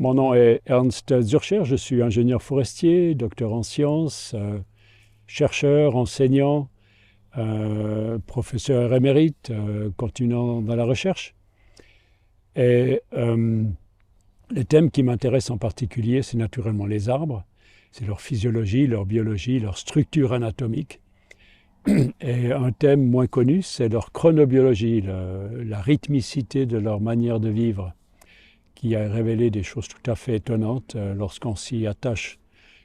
Mon nom est Ernst Zürcher, je suis ingénieur forestier, docteur en sciences, chercheur, enseignant, professeur émérite, continuant dans la recherche. Et les thèmes qui m'intéressent en particulier, c'est naturellement les arbres, c'est leur physiologie, leur biologie, leur structure anatomique. Et un thème moins connu, c'est leur chronobiologie, la rythmicité de leur manière de vivre, qui a révélé des choses tout à fait étonnantes. Lorsqu'on s'y attache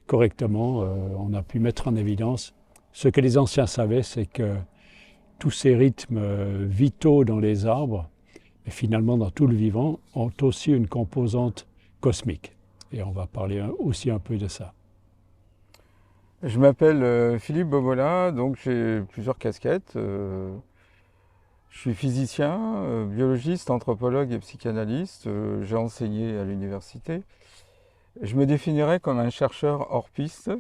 correctement, on a pu mettre en évidence ce que les anciens savaient, c'est que tous ces rythmes vitaux dans les arbres, et finalement dans tout le vivant, ont aussi une composante cosmique. Et on va parler aussi un peu de ça. Je m'appelle Philippe Bobola, donc j'ai plusieurs casquettes. Je suis physicien, biologiste, anthropologue et psychanalyste. J'ai enseigné à l'université. Je me définirais comme un chercheur hors piste,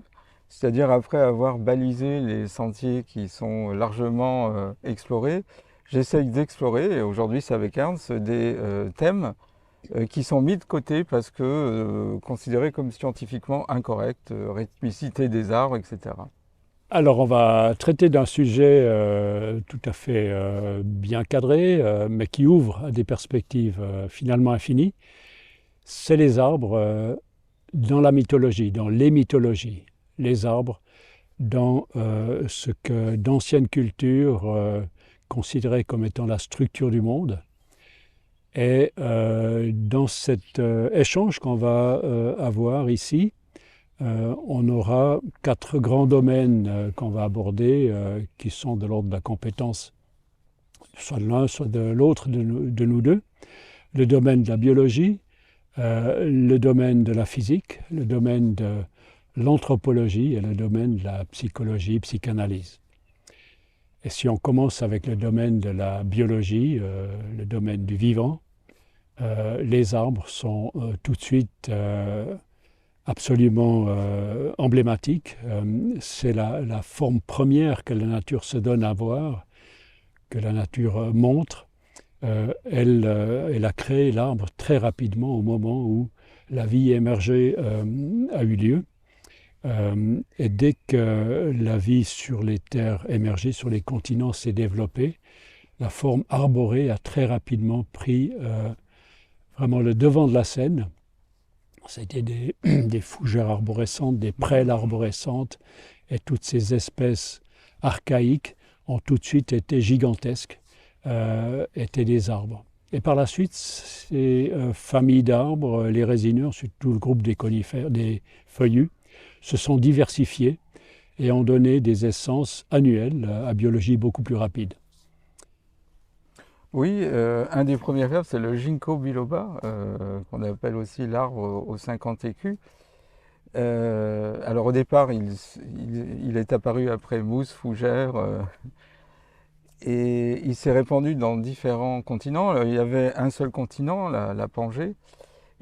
c'est-à-dire après avoir balisé les sentiers qui sont largement explorés, j'essaye d'explorer, et aujourd'hui c'est avec Ernst, des thèmes qui sont mis de côté parce que considérés comme scientifiquement incorrects, rythmicité des arbres, etc. Alors on va traiter d'un sujet tout à fait bien cadré, mais qui ouvre à des perspectives finalement infinies. C'est les arbres dans la mythologie, dans les mythologies. Les arbres dans ce que d'anciennes cultures considéraient comme étant la structure du monde. Et dans cet échange qu'on va avoir ici, on aura 4 grands domaines qu'on va aborder qui sont de l'ordre de la compétence, soit de l'un, soit de l'autre de nous deux. Le domaine de la biologie, le domaine de la physique, le domaine de l'anthropologie et le domaine de la psychologie, psychanalyse. Et si on commence avec le domaine de la biologie, le domaine du vivant, les arbres sont tout de suite absolument emblématiques. C'est la forme première que la nature se donne à voir, que la nature montre. Elle a créé l'arbre très rapidement au moment où la vie émergée a eu lieu. Et dès que la vie sur les terres émergées, sur les continents s'est développée, la forme arborée a très rapidement pris vraiment le devant de la scène. C'était des fougères arborescentes, des prêles arborescentes, et toutes ces espèces archaïques ont tout de suite été gigantesques, étaient des arbres. Et par la suite, ces familles d'arbres, les résineux, surtout le groupe des conifères, des feuillus, se sont diversifiés et ont donné des essences annuelles à biologie beaucoup plus rapide. Oui, un des premiers arbres, c'est le ginkgo biloba, qu'on appelle aussi l'arbre aux 50 écus. Alors au départ, il est apparu après mousse, fougère, et il s'est répandu dans différents continents. Alors, il y avait un seul continent, la Pangée,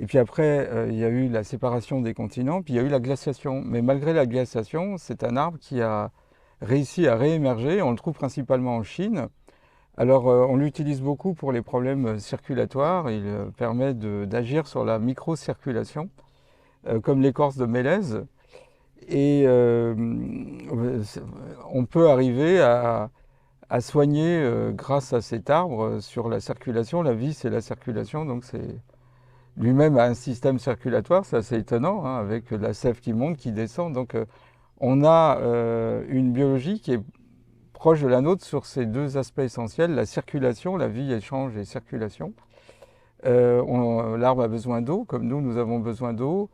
et puis après, il y a eu la séparation des continents, puis il y a eu la glaciation. Mais malgré la glaciation, c'est un arbre qui a réussi à réémerger. On le trouve principalement en Chine. Alors, on l'utilise beaucoup pour les problèmes circulatoires. Il permet d'agir sur la microcirculation, comme l'écorce de mélèze. Et on peut arriver à soigner, grâce à cet arbre, sur la circulation. La vie, c'est la circulation, donc c'est lui-même a un système circulatoire, c'est assez étonnant, hein, avec la sève qui monte, qui descend. Donc, on a une biologie qui est proche de la nôtre sur ces deux aspects essentiels, la circulation, la vie, échange et circulation. L'arbre a besoin d'eau, comme nous avons besoin d'eau.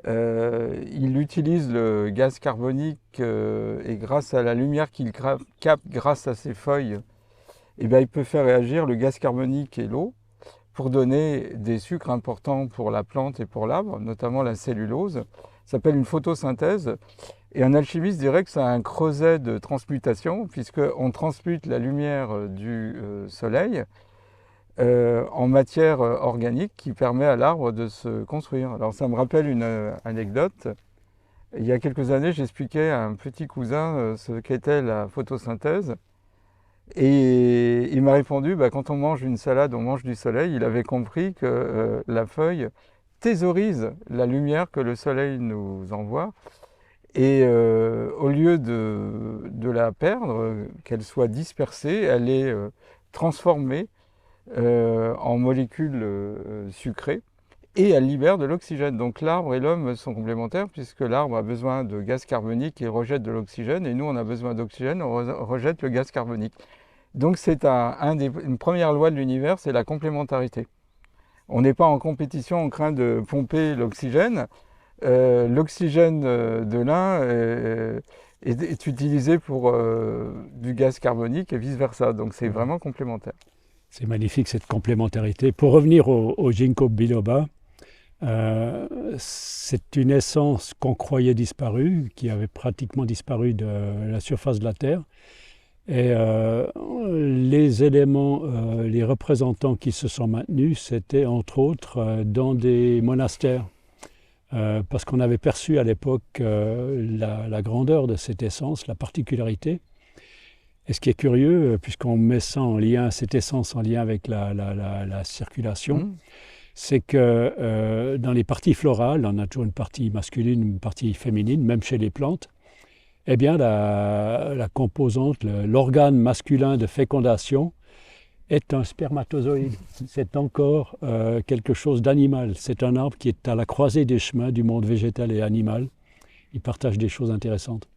Il utilise le gaz carbonique et grâce à la lumière qu'il capte grâce à ses feuilles, eh bien, il peut faire réagir le gaz carbonique et l'eau pour donner des sucres importants pour la plante et pour l'arbre, notamment la cellulose. Ça s'appelle une photosynthèse. Et un alchimiste dirait que c'est un creuset de transmutation, puisqu'on transmute la lumière du soleil en matière organique qui permet à l'arbre de se construire. Alors ça me rappelle une anecdote. Il y a quelques années, j'expliquais à un petit cousin ce qu'était la photosynthèse. Et il m'a répondu, bah, quand on mange une salade, on mange du soleil. Il avait compris que la feuille thésaurise la lumière que le soleil nous envoie. Et au lieu de la perdre, qu'elle soit dispersée, elle est transformée en molécules sucrées et elle libère de l'oxygène. Donc l'arbre et l'homme sont complémentaires puisque l'arbre a besoin de gaz carbonique et rejette de l'oxygène et nous on a besoin d'oxygène, on rejette le gaz carbonique. Donc c'est une première loi de l'univers, c'est la complémentarité. On n'est pas en compétition en train de pomper l'oxygène. L'oxygène de l'un est utilisé pour du gaz carbonique et vice-versa. Donc c'est vraiment complémentaire. C'est magnifique cette complémentarité. Pour revenir au ginkgo biloba, c'est une essence qu'on croyait disparue, qui avait pratiquement disparu de la surface de la Terre. Et les éléments, les représentants qui se sont maintenus, c'était entre autres dans des monastères. Parce qu'on avait perçu à l'époque la grandeur de cette essence, la particularité. Et ce qui est curieux, puisqu'on met ça en lien, cette essence en lien avec la circulation, c'est que dans les parties florales, on a toujours une partie masculine, une partie féminine, même chez les plantes, eh bien la composante, l'organe masculin de fécondation est un spermatozoïde. C'est encore quelque chose d'animal. C'est un arbre qui est à la croisée des chemins du monde végétal et animal. Il partage des choses intéressantes.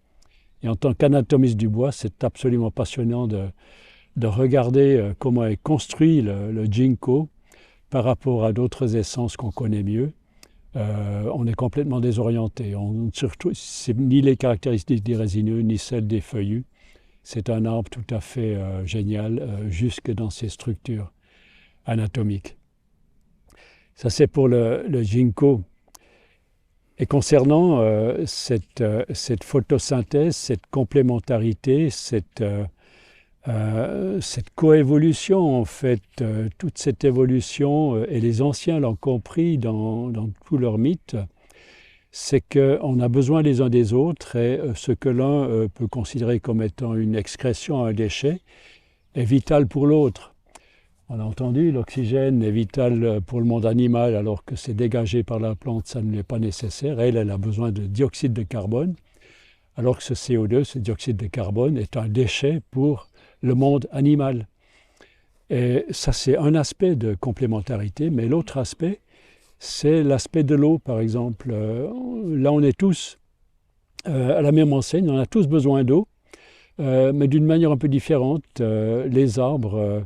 Et en tant qu'anatomiste du bois, c'est absolument passionnant de regarder comment est construit le ginkgo par rapport à d'autres essences qu'on connaît mieux. On est complètement désorienté. Surtout, c'est ni les caractéristiques des résineux, ni celles des feuillus. C'est un arbre tout à fait génial, jusque dans ses structures anatomiques. Ça, c'est pour le ginkgo. Et concernant cette photosynthèse, cette complémentarité, cette coévolution, en fait, toute cette évolution, et les anciens l'ont compris dans tous leurs mythes, c'est qu'on a besoin les uns des autres et ce que l'un peut considérer comme étant une excrétion, un déchet, est vital pour l'autre. On a entendu, l'oxygène est vital pour le monde animal alors que c'est dégagé par la plante, ça ne lui est pas nécessaire. Elle a besoin de dioxyde de carbone, alors que ce CO2, ce dioxyde de carbone, est un déchet pour le monde animal. Et ça, c'est un aspect de complémentarité, mais l'autre aspect, c'est l'aspect de l'eau, par exemple. Là, on est tous à la même enseigne, on a tous besoin d'eau, mais d'une manière un peu différente. Les arbres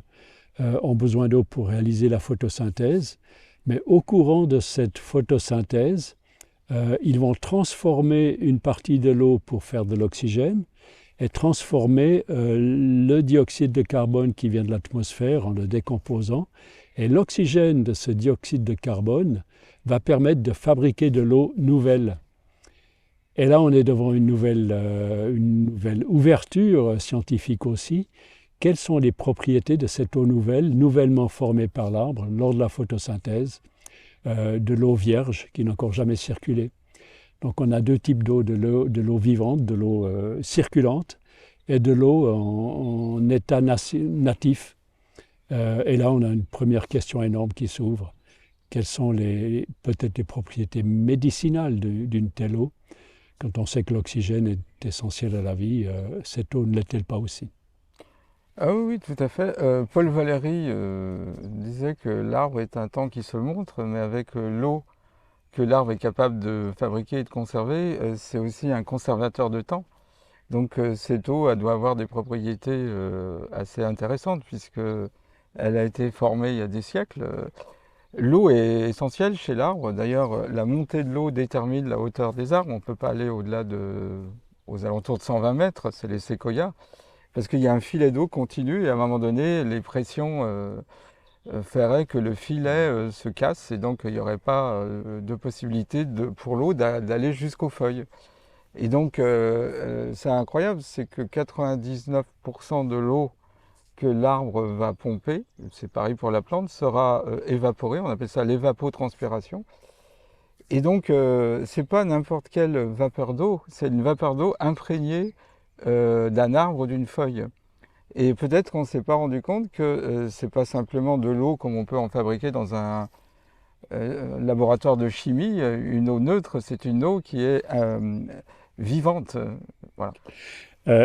ont besoin d'eau pour réaliser la photosynthèse, mais au courant de cette photosynthèse, ils vont transformer une partie de l'eau pour faire de l'oxygène et transformer le dioxyde de carbone qui vient de l'atmosphère en le décomposant. Et l'oxygène de ce dioxyde de carbone va permettre de fabriquer de l'eau nouvelle. Et là, on est devant une nouvelle ouverture scientifique aussi. Quelles sont les propriétés de cette eau nouvelle, nouvellement formée par l'arbre lors de la photosynthèse, de l'eau vierge qui n'a encore jamais circulé. Donc on a deux types d'eau, de l'eau vivante, de l'eau circulante et de l'eau en état natif. Et là, on a une première question énorme qui s'ouvre. Quelles sont peut-être les propriétés médicinales d'une telle eau? Quand on sait que l'oxygène est essentiel à la vie, cette eau ne l'est-elle pas aussi? Ah oui, tout à fait. Paul Valéry disait que l'arbre est un temps qui se montre, mais avec l'eau que l'arbre est capable de fabriquer et de conserver, c'est aussi un conservateur de temps. Donc cette eau, elle doit avoir des propriétés assez intéressantes, puisqu'elle a été formée il y a des siècles. L'eau est essentielle chez l'arbre. D'ailleurs, la montée de l'eau détermine la hauteur des arbres. On ne peut pas aller au-delà aux alentours de 120 mètres, c'est les séquoias. Parce qu'il y a un filet d'eau continu et à un moment donné, les pressions feraient que le filet se casse et donc il n'y aurait pas de possibilité pour l'eau d'aller jusqu'aux feuilles. Et donc c'est incroyable, c'est que 99% de l'eau que l'arbre va pomper, c'est pareil pour la plante, sera évaporée, on appelle ça l'évapotranspiration. Et donc c'est pas n'importe quelle vapeur d'eau, c'est une vapeur d'eau imprégnée d'un arbre, d'une feuille. Et peut-être qu'on ne s'est pas rendu compte que c'est pas simplement de l'eau comme on peut en fabriquer dans un laboratoire de chimie, une eau neutre, c'est une eau qui est vivante. Voilà.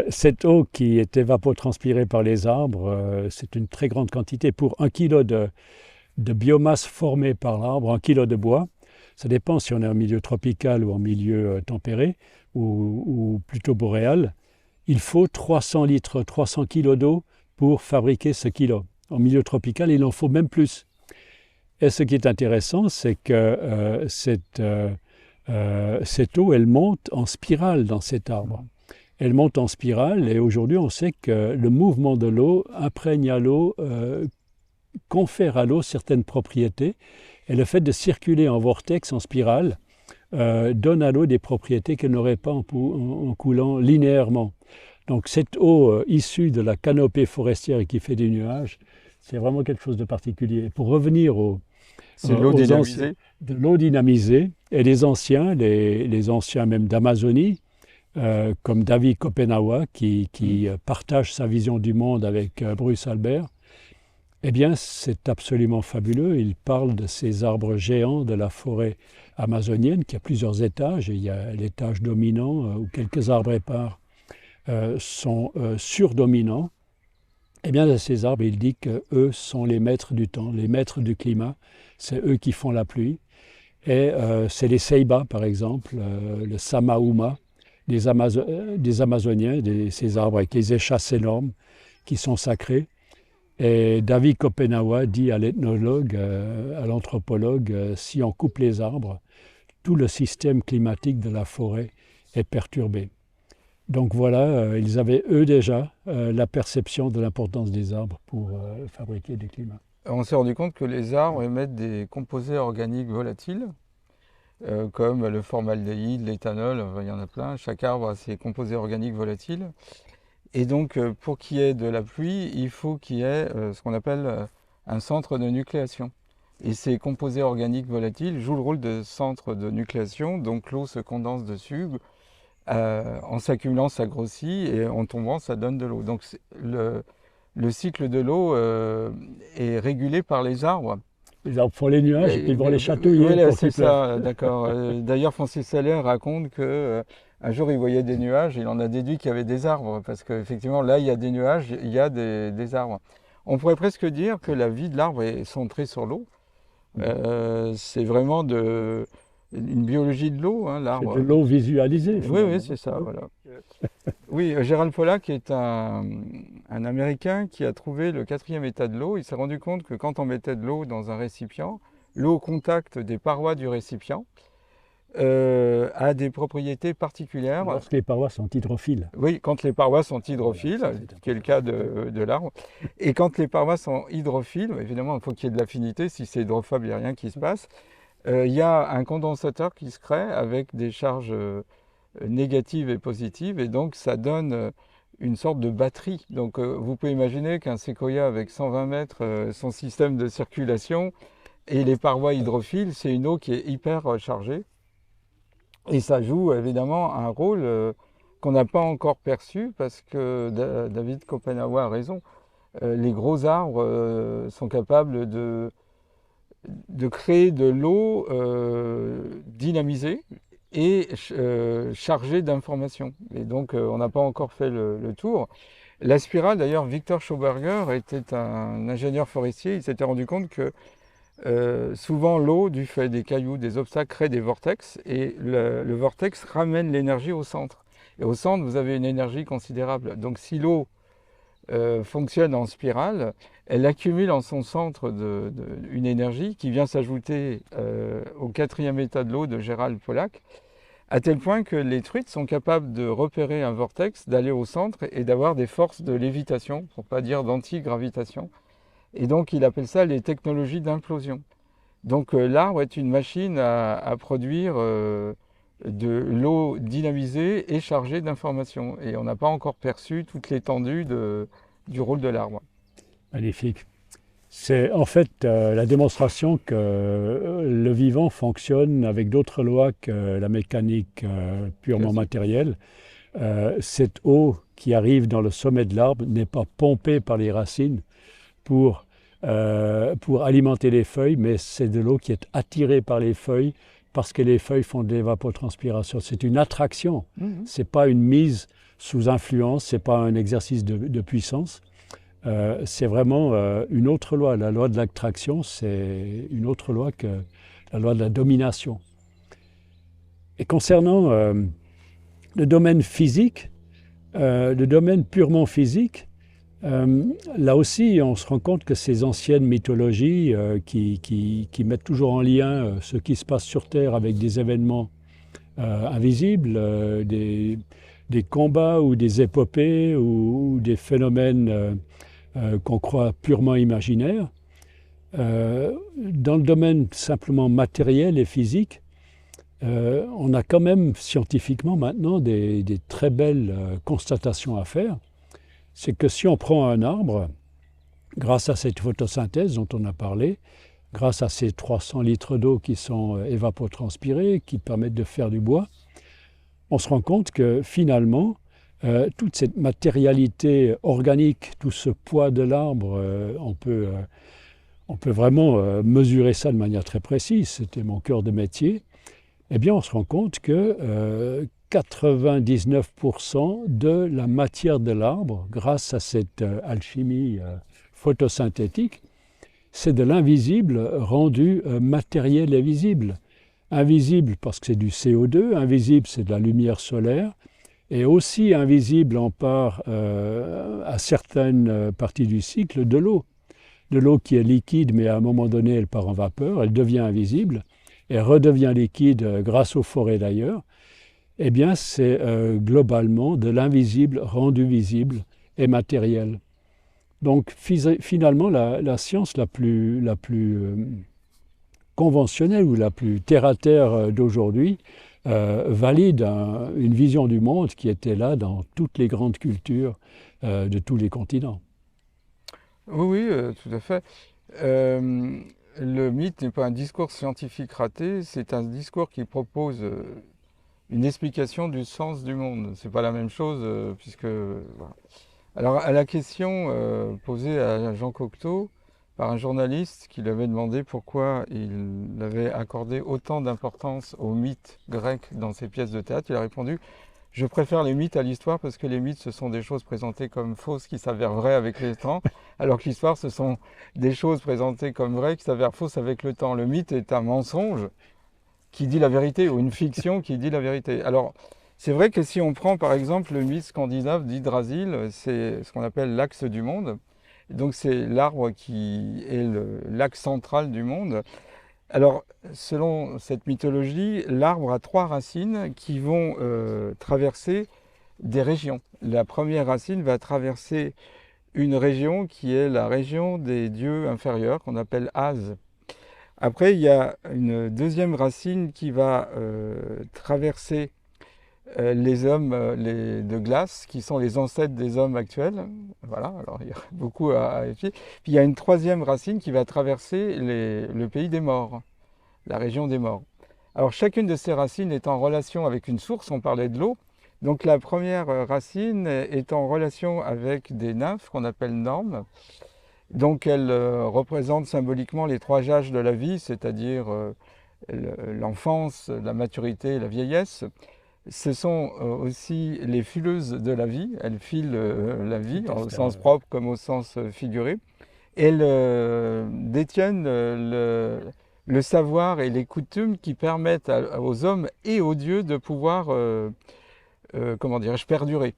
Cette eau qui est évapotranspirée par les arbres, c'est une très grande quantité. Pour 1 kilo de biomasse formée par l'arbre, 1 kilo de bois, ça dépend si on est en milieu tropical ou en milieu tempéré ou plutôt boréal, il faut 300 litres, 300 kilos d'eau pour fabriquer ce kilo. En milieu tropical, il en faut même plus. Et ce qui est intéressant, c'est que cette eau, elle monte en spirale dans cet arbre. Elle monte en spirale et aujourd'hui, on sait que le mouvement de l'eau imprègne à l'eau, confère à l'eau certaines propriétés. Et le fait de circuler en vortex, en spirale, donne à l'eau des propriétés qu'elle n'aurait pas en coulant linéairement. Donc cette eau issue de la canopée forestière et qui fait des nuages, c'est vraiment quelque chose de particulier. Pour revenir c'est de l'eau dynamisée. De l'eau dynamisée. Et les anciens même d'Amazonie, comme David Kopenawa, qui partage sa vision du monde avec Bruce Albert, eh bien, c'est absolument fabuleux. Il parle de ces arbres géants de la forêt amazonienne, qui a plusieurs étages. Et il y a l'étage dominant, où quelques arbres épars sont surdominants. Eh bien, ces arbres, il dit qu'eux sont les maîtres du temps, les maîtres du climat. C'est eux qui font la pluie. Et c'est les Ceiba, par exemple, le Samauma, des Amazoniens, ces arbres avec les échasses énormes qui sont sacrés. Et David Kopenawa dit à l'ethnologue, à l'anthropologue, si on coupe les arbres, tout le système climatique de la forêt est perturbé. Donc voilà, ils avaient eux déjà la perception de l'importance des arbres pour fabriquer des climats. On s'est rendu compte que les arbres émettent des composés organiques volatiles, comme le formaldéhyde, l'éthanol, il y en a plein. Chaque arbre a ses composés organiques volatiles. Et donc, pour qu'il y ait de la pluie, il faut qu'il y ait ce qu'on appelle un centre de nucléation. Et ces composés organiques volatiles jouent le rôle de centre de nucléation, donc l'eau se condense dessus, en s'accumulant, ça grossit, et en tombant, ça donne de l'eau. Donc, le cycle de l'eau est régulé par les arbres. Les arbres font les nuages et ils vont les chatouiller. Oui, c'est ça, d'accord. D'ailleurs, Francis Salers raconte que un jour, il voyait des nuages, il en a déduit qu'il y avait des arbres, parce qu'effectivement, là, il y a des nuages, il y a des arbres. On pourrait presque dire que la vie de l'arbre est centrée sur l'eau. C'est vraiment une biologie de l'eau, hein, l'arbre. C'est de l'eau visualisée. Oui, c'est ça, voilà. Oui, Gerald Pollack est un Américain qui a trouvé le 4e état de l'eau. Il s'est rendu compte que quand on mettait de l'eau dans un récipient, l'eau au contact des parois du récipient a des propriétés particulières. Lorsque les parois sont hydrophiles. Oui, quand les parois sont hydrophiles, qui est le cas de l'arbre. Et quand les parois sont hydrophiles, évidemment, il faut qu'il y ait de l'affinité. Si c'est hydrophobe, il n'y a rien qui se passe. Il y a un condensateur qui se crée avec des charges négatives et positives. Et donc, ça donne une sorte de batterie. Donc, vous pouvez imaginer qu'un séquoia avec 120 mètres, son système de circulation et les parois hydrophiles, c'est une eau qui est hyper chargée. Et ça joue évidemment un rôle qu'on n'a pas encore perçu parce que David Kopenawa a raison. Les gros arbres sont capables de créer de l'eau dynamisée et chargée d'informations. Et donc on n'a pas encore fait le tour. La spirale, d'ailleurs, Victor Schauberger était un ingénieur forestier. Il s'était rendu compte que souvent l'eau, du fait des cailloux, des obstacles, crée des vortex et le vortex ramène l'énergie au centre. Et au centre, vous avez une énergie considérable. Donc si l'eau fonctionne en spirale, elle accumule en son centre une énergie qui vient s'ajouter au 4e état de l'eau de Gerald Pollack, à tel point que les truites sont capables de repérer un vortex, d'aller au centre et d'avoir des forces de lévitation, pour ne pas dire d'anti-gravitation. Et donc, il appelle ça les technologies d'implosion. Donc, l'arbre est une machine à produire de l'eau dynamisée et chargée d'informations. Et on n'a pas encore perçu toute l'étendue du rôle de l'arbre. Magnifique. C'est en fait la démonstration que le vivant fonctionne avec d'autres lois que la mécanique purement matérielle. Cette eau qui arrive dans le sommet de l'arbre n'est pas pompée par les racines pour pour alimenter les feuilles, mais c'est de l'eau qui est attirée par les feuilles parce que les feuilles font de l'évapotranspiration. C'est une attraction, ce n'est pas une mise sous influence, ce n'est pas un exercice de puissance. C'est vraiment une autre loi. La loi de l'attraction, c'est une autre loi que la loi de la domination. Et concernant le domaine physique, le domaine purement physique, là aussi, on se rend compte que ces anciennes mythologies qui mettent toujours en lien ce qui se passe sur Terre avec des événements invisibles, des combats ou des épopées ou des phénomènes qu'on croit purement imaginaires. Dans le domaine simplement matériel et physique, on a quand même scientifiquement maintenant des très belles constatations à faire. C'est que si on prend un arbre, grâce à cette photosynthèse dont on a parlé, grâce à ces 300 litres d'eau qui sont évapotranspirés, qui permettent de faire du bois, on se rend compte que finalement, toute cette matérialité organique, tout ce poids de l'arbre, on peut vraiment mesurer ça de manière très précise. C'était mon cœur de métier. Eh bien, on se rend compte que 99% de la matière de l'arbre, grâce à cette alchimie photosynthétique, c'est de l'invisible rendu matériel et visible. Invisible parce que c'est du CO2, invisible c'est de la lumière solaire, et aussi invisible en part à certaines parties du cycle de l'eau. De l'eau qui est liquide, mais à un moment donné elle part en vapeur, elle devient invisible, et redevient liquide grâce aux forêts d'ailleurs. Eh bien, c'est globalement de l'invisible rendu visible et matériel. Donc, finalement, la science la plus conventionnelle ou la plus terre-à-terre d'aujourd'hui valide une vision du monde qui était là dans toutes les grandes cultures de tous les continents. Oui, tout à fait. Le mythe n'est pas un discours scientifique raté, c'est un discours qui propose une explication du sens du monde. C'est pas la même chose, puisque... Voilà. Alors, à la question posée à Jean Cocteau par un journaliste qui lui avait demandé pourquoi il avait accordé autant d'importance aux mythes grecs dans ses pièces de théâtre, il a répondu « Je préfère les mythes à l'histoire parce que les mythes, ce sont des choses présentées comme fausses qui s'avèrent vraies avec le temps, alors que l'histoire, ce sont des choses présentées comme vraies qui s'avèrent fausses avec le temps. Le mythe est un mensonge qui dit la vérité ou une fiction qui dit la vérité. » Alors, c'est vrai que si on prend par exemple le mythe scandinave d'Yggdrasil, c'est ce qu'on appelle l'axe du monde. Donc c'est l'arbre qui est l'axe central du monde. Alors, selon cette mythologie, l'arbre a 3 racines qui vont traverser des régions. La première racine va traverser une région qui est la région des dieux inférieurs, qu'on appelle Az. Après, il y a une deuxième racine qui va traverser les hommes de glace, qui sont les ancêtres des hommes actuels. Voilà, alors il y a beaucoup à vérifier. Puis il y a une troisième racine qui va traverser le pays des morts, la région des morts. Alors chacune de ces racines est en relation avec une source, on parlait de l'eau. Donc la première racine est en relation avec des nymphes qu'on appelle normes. Donc elle représente symboliquement les 3 âges de la vie, c'est-à-dire l'enfance, la maturité et la vieillesse. Ce sont aussi les fileuses de la vie, elles filent la vie, au sens propre comme au sens figuré. Elles détiennent le savoir et les coutumes qui permettent aux hommes et aux dieux de pouvoir, comment dirais-je, perdurer.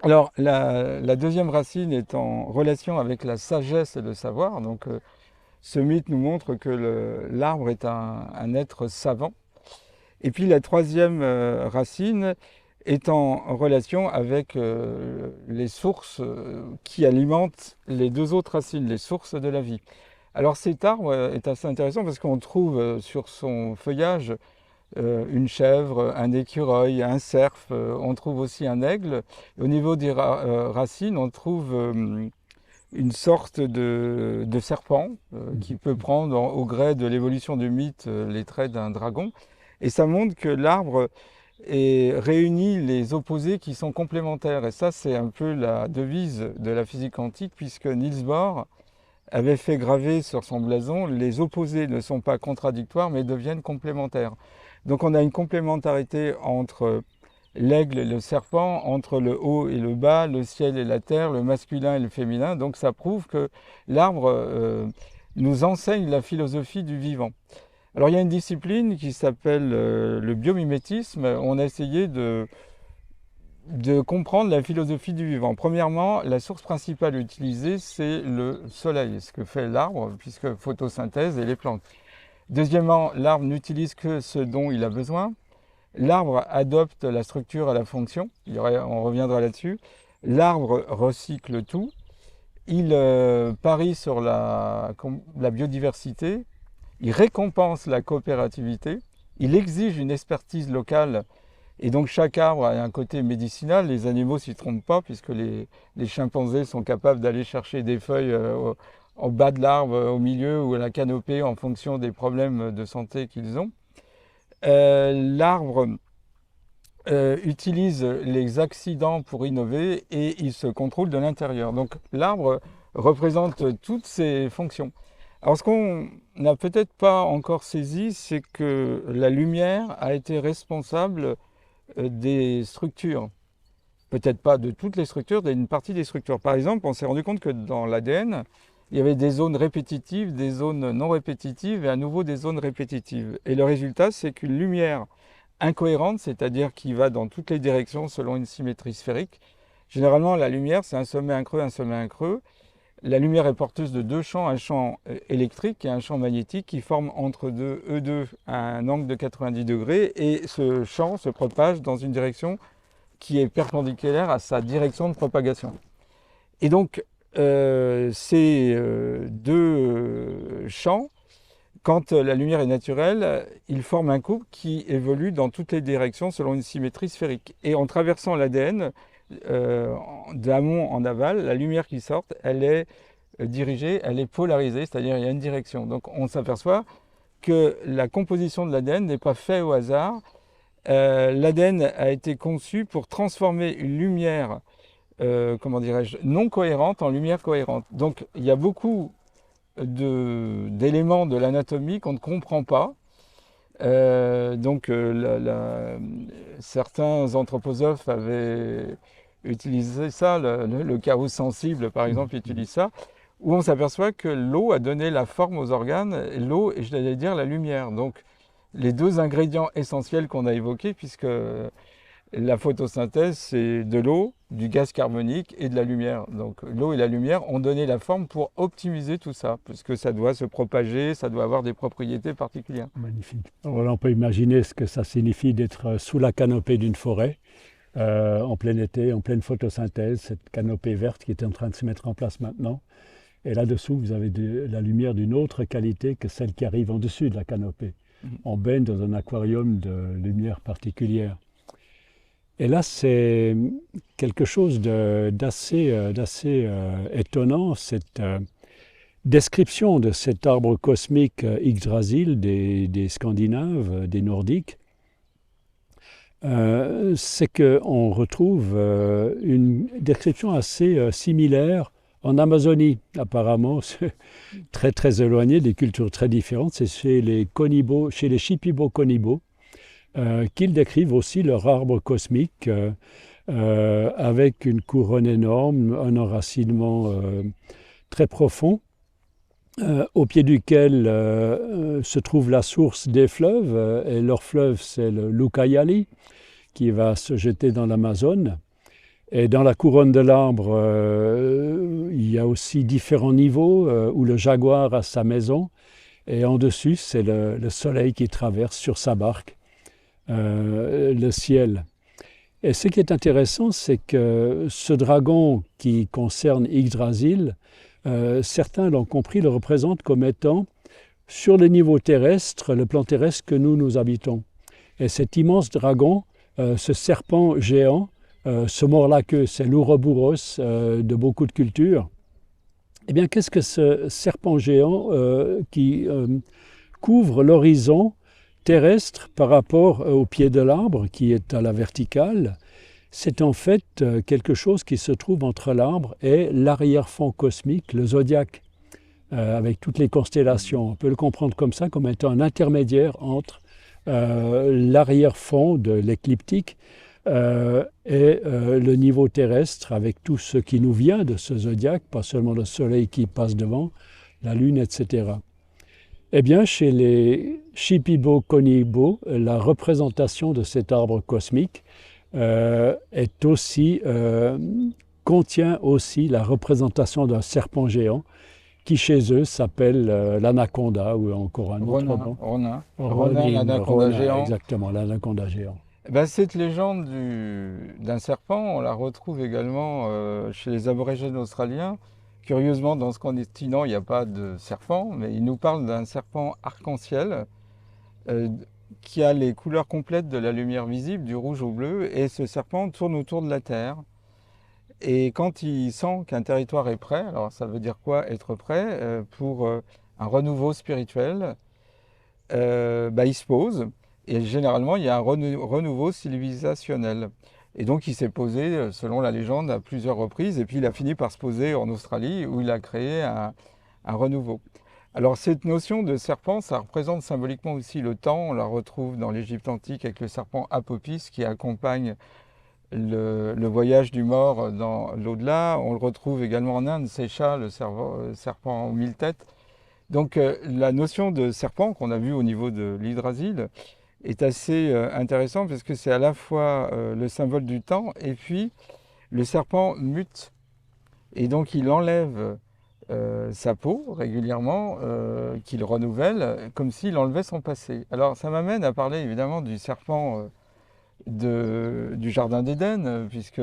Alors la deuxième racine est en relation avec la sagesse et le savoir. Donc ce mythe nous montre que l'arbre est un être savant. Et puis la troisième racine est en relation avec les sources qui alimentent les 2 autres racines, les sources de la vie. Alors cet arbre est assez intéressant parce qu'on trouve sur son feuillage une chèvre, un écureuil, un cerf, on trouve aussi un aigle. Au niveau des racines, on trouve une sorte de serpent qui peut prendre au gré de l'évolution du mythe les traits d'un dragon. Et ça montre que l'arbre réunit les opposés qui sont complémentaires. Et ça, c'est un peu la devise de la physique quantique, puisque Niels Bohr avait fait graver sur son blason: les opposés ne sont pas contradictoires mais deviennent complémentaires. Donc on a une complémentarité entre l'aigle et le serpent, entre le haut et le bas, le ciel et la terre, le masculin et le féminin. Donc ça prouve que l'arbre nous enseigne la philosophie du vivant. Alors il y a une discipline qui s'appelle le biomimétisme. On a essayé de comprendre la philosophie du vivant. Premièrement, la source principale utilisée, c'est le soleil, ce que fait l'arbre, puisque photosynthèse et les plantes. Deuxièmement, l'arbre n'utilise que ce dont il a besoin. L'arbre adopte la structure à la fonction, on reviendra là-dessus. L'arbre recycle tout. Il parie sur la biodiversité. Il récompense la coopérativité. Il exige une expertise locale. Et donc chaque arbre a un côté médicinal. Les animaux s'y trompent pas, puisque les chimpanzés sont capables d'aller chercher des feuilles en bas de l'arbre, au milieu ou à la canopée, en fonction des problèmes de santé qu'ils ont. L'arbre utilise les accidents pour innover et il se contrôle de l'intérieur. Donc l'arbre représente toutes ces fonctions. Alors ce qu'on n'a peut-être pas encore saisi, c'est que la lumière a été responsable des structures. Peut-être pas de toutes les structures, d'une partie des structures. Par exemple, on s'est rendu compte que dans l'ADN, il y avait des zones répétitives, des zones non répétitives et à nouveau des zones répétitives. Et le résultat, c'est qu'une lumière incohérente, c'est-à-dire qui va dans toutes les directions selon une symétrie sphérique. Généralement, la lumière, c'est un sommet, un creux, un sommet, un creux. La lumière est porteuse de deux champs, un champ électrique et un champ magnétique qui forment entre eux deux un angle de 90 degrés et ce champ se propage dans une direction qui est perpendiculaire à sa direction de propagation. Et donc, ces deux champs, quand la lumière est naturelle, ils forment un couple qui évolue dans toutes les directions selon une symétrie sphérique. Et en traversant l'ADN, d'amont en aval, la lumière qui sort, elle est dirigée, elle est polarisée, c'est-à-dire il y a une direction. Donc on s'aperçoit que la composition de l'ADN n'est pas faite au hasard. L'ADN a été conçu pour transformer une lumière non cohérente en lumière cohérente. Donc il y a beaucoup d'éléments de l'anatomie qu'on ne comprend pas. Certains anthroposophes avaient utilisé ça, le chaos sensible par exemple utilise ça, où on s'aperçoit que l'eau a donné la forme aux organes, l'eau et j'allais dire la lumière. Donc les deux ingrédients essentiels qu'on a évoqués, puisque la photosynthèse, c'est de l'eau, du gaz carbonique et de la lumière. Donc l'eau et la lumière ont donné la forme pour optimiser tout ça, puisque ça doit se propager, ça doit avoir des propriétés particulières. Magnifique. Alors là, on peut imaginer ce que ça signifie d'être sous la canopée d'une forêt, en plein été, en pleine photosynthèse, cette canopée verte qui est en train de se mettre en place maintenant. Et là-dessous, vous avez la lumière d'une autre qualité que celle qui arrive en dessus de la canopée. On baigne dans un aquarium de lumière particulière. Et là, c'est quelque chose d'assez étonnant, cette description de cet arbre cosmique Yggdrasil des Scandinaves, des Nordiques. C'est qu'on retrouve une description assez similaire en Amazonie. Apparemment, c'est très très éloigné, des cultures très différentes. C'est chez les Shipibo-Konibo. Qu'ils décrivent aussi leur arbre cosmique avec une couronne énorme, un enracinement très profond, au pied duquel se trouve la source des fleuves, et leur fleuve c'est le Lucayali, qui va se jeter dans l'Amazone. Et dans la couronne de l'arbre, il y a aussi différents niveaux où le jaguar a sa maison, et en dessus c'est le soleil qui traverse sur sa barque. Le ciel. Et ce qui est intéressant, c'est que ce dragon qui concerne Yggdrasil, certains l'ont compris, le représentent comme étant sur le niveau terrestre, le plan terrestre que nous habitons. Et cet immense dragon, ce serpent géant, ce mort-la-queue, c'est l'Ouroboros de beaucoup de cultures. Eh bien, qu'est-ce que ce serpent géant qui couvre l'horizon terrestre par rapport au pied de l'arbre qui est à la verticale? C'est en fait quelque chose qui se trouve entre l'arbre et l'arrière-fond cosmique, le zodiaque. avec toutes les constellations. On peut le comprendre comme ça, comme étant un intermédiaire entre l'arrière-fond de l'écliptique et le niveau terrestre, avec tout ce qui nous vient de ce zodiaque, pas seulement le Soleil qui passe devant, la Lune, etc. Eh bien, chez les Shipibo-Konibo, la représentation de cet arbre cosmique est aussi, contient aussi la représentation d'un serpent géant qui chez eux s'appelle l'anaconda ou encore un autre nom. Ronin, l'anaconda géant. Exactement, l'anaconda géant. Ben, cette légende d'un serpent, on la retrouve également chez les aborigènes australiens. Curieusement, dans ce continent, il n'y a pas de serpent, mais ils nous parlent d'un serpent arc-en-ciel qui a les couleurs complètes de la lumière visible, du rouge au bleu, et ce serpent tourne autour de la Terre. Et quand il sent qu'un territoire est prêt, alors ça veut dire quoi être prêt pour un renouveau spirituel, il se pose, et généralement il y a un renouveau civilisationnel. Et donc il s'est posé, selon la légende, à plusieurs reprises, et puis il a fini par se poser en Australie, où il a créé un renouveau. Alors cette notion de serpent, ça représente symboliquement aussi le temps. On la retrouve dans l'Égypte antique avec le serpent Apopis qui accompagne le voyage du mort dans l'au-delà. On le retrouve également en Inde, Sesha, le serpent aux 1000 têtes. Donc la notion de serpent qu'on a vu au niveau de l'Hydrasil est assez intéressant parce que c'est à la fois le symbole du temps et puis le serpent mute et donc il enlève sa peau régulièrement, qu'il renouvelle comme s'il enlevait son passé. Alors ça m'amène à parler évidemment du serpent du jardin d'Éden puisque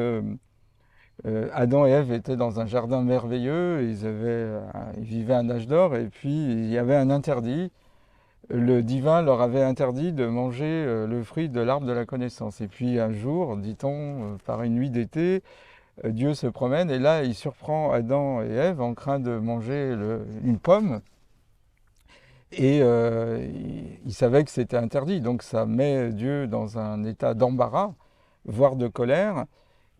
Adam et Ève étaient dans un jardin merveilleux, ils vivaient un âge d'or et puis il y avait un interdit. Le divin leur avait interdit de manger le fruit de l'arbre de la connaissance. Et puis un jour, dit-on, par une nuit d'été, Dieu se promène et là il surprend Adam et Ève en train de manger une pomme. Et il savait que c'était interdit, donc ça met Dieu dans un état d'embarras, voire de colère.